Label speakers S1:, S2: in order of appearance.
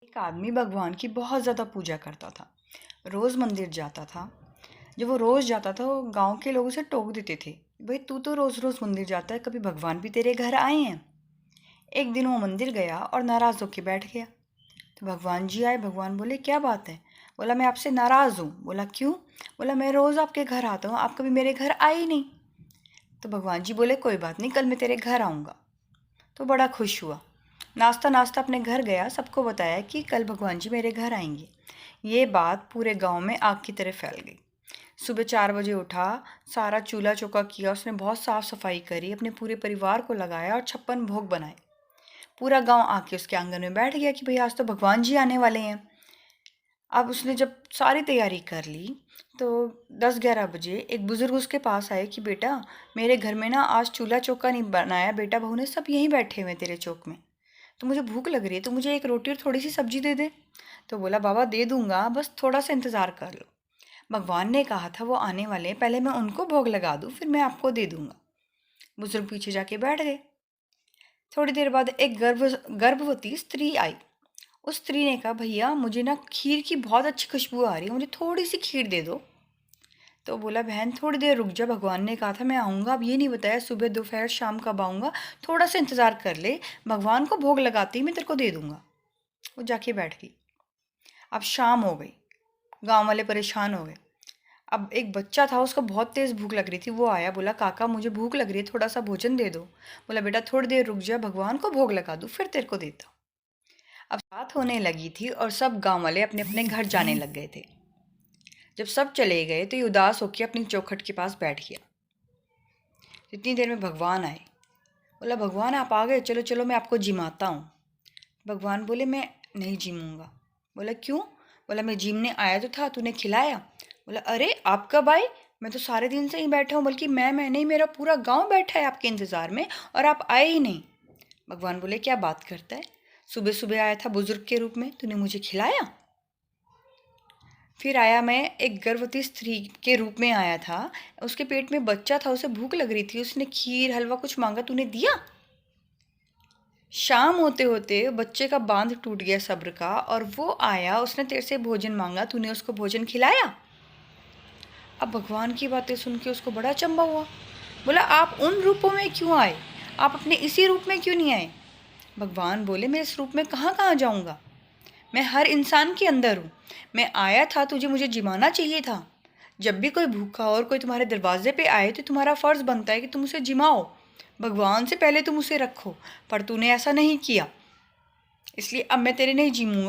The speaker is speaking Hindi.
S1: एक आदमी भगवान की बहुत ज़्यादा पूजा करता था। रोज़ मंदिर जाता था। जब वो रोज़ जाता था वो गांव के लोग उसे टोक देते थे, भाई तू तो रोज़ रोज़ मंदिर जाता है, कभी भगवान भी तेरे घर आए हैं? एक दिन वो मंदिर गया और नाराज़ होकर बैठ गया। तो भगवान जी आए। भगवान बोले क्या बात है? बोला मैं आपसे नाराज़ हूँ। बोला क्यों? बोला मैं रोज़ आपके घर आता हूँ, आप कभी मेरे घर आए ही नहीं। तो भगवान जी बोले कोई बात नहीं, कल मैं तेरे घर आऊँगा। तो बड़ा खुश हुआ। नाश्ता नाश्ता अपने घर गया, सबको बताया कि कल भगवान जी मेरे घर आएंगे। ये बात पूरे गांव में आग की तरह फैल गई। सुबह 4 बजे उठा, सारा चूल्हा चौका किया, उसने बहुत साफ सफाई करी, अपने पूरे परिवार को लगाया और 56 भोग बनाए। पूरा गांव आके उसके आंगन में बैठ गया कि भाई आज तो भगवान जी आने वाले हैं। अब उसने जब सारी तैयारी कर ली तो 10-11 बजे एक बुजुर्ग उसके पास आए कि बेटा मेरे घर में ना आज चूल्हा चौका नहीं बनाया, बेटा बहू ने सब यहीं बैठे हुए तेरे चौक में, तो मुझे भूख लग रही है, तो मुझे एक रोटी और थोड़ी सी सब्जी दे दे। तो बोला बाबा दे दूंगा, बस थोड़ा सा इंतज़ार कर लो। भगवान ने कहा था वो आने वाले हैं, पहले मैं उनको भोग लगा दूँ फिर मैं आपको दे दूंगा। बुजुर्ग पीछे जाके बैठ गए। थोड़ी देर बाद एक गर्भवती स्त्री आई। उस स्त्री ने कहा भैया मुझे ना खीर की बहुत अच्छी खुशबू आ रही है, मुझे थोड़ी सी खीर दे दो। तो बोला बहन थोड़ी देर रुक जा, भगवान ने कहा था मैं आऊँगा, अब ये नहीं बताया सुबह दोपहर शाम कब आऊँगा, थोड़ा सा इंतज़ार कर ले, भगवान को भोग लगाती ही मैं तेरे को दे दूँगा। वो जाके बैठ गई। अब शाम हो गई, गांव वाले परेशान हो गए। अब एक बच्चा था, उसको बहुत तेज़ भूख लग रही थी, वो आया, बोला काका मुझे भूख लग रही है, थोड़ा सा भोजन दे दो। बोला बेटा थोड़ी देर रुक जा, भगवान को भोग लगा दूँ फिर तेरे को देता हूँ। अब रात होने लगी थी और सब गांव वाले अपने अपने घर जाने लग गए थे। जब सब चले गए तो ये उदास होकर अपनी चौखट के पास बैठ गया। इतनी देर में भगवान आए। बोला भगवान आप आ गए, चलो चलो मैं आपको जिमाता हूँ। भगवान बोले मैं नहीं जिमूंगा। बोला क्यों? बोला मैं जिमने आया तो था, तूने खिलाया। बोला अरे आप कब आए? मैं तो सारे दिन से ही बैठा हूँ, बल्कि मैं नहीं, मेरा पूरा गांव बैठा है आपके इंतज़ार में और आप आए ही नहीं। भगवान बोले क्या बात करता है, सुबह सुबह आया था बुजुर्ग के रूप में, तूने मुझे खिलाया? फिर आया मैं एक गर्भवती स्त्री के रूप में आया था, उसके पेट में बच्चा था, उसे भूख लग रही थी, उसने खीर हलवा कुछ मांगा, तूने दिया? शाम होते होते बच्चे का बांध टूट गया सब्र का और वो आया, उसने तेरे से भोजन मांगा, तूने उसको भोजन खिलाया? अब भगवान की बातें सुन के उसको बड़ा अचंभा हुआ। बोला आप उन रूपों में क्यों आए, आप अपने इसी रूप में क्यों नहीं आए? भगवान बोले मैं इस रूप में कहाँ कहाँ जाऊँगा, मैं हर इंसान के अंदर हूँ। मैं आया था, तुझे मुझे जिमाना चाहिए था। जब भी कोई भूखा और कोई तुम्हारे दरवाजे पे आए तो तुम्हारा फ़र्ज़ बनता है कि तुम उसे जिमाओ, भगवान से पहले तुम उसे रखो, पर तूने ऐसा नहीं किया, इसलिए अब मैं तेरे नहीं जिमूँगा।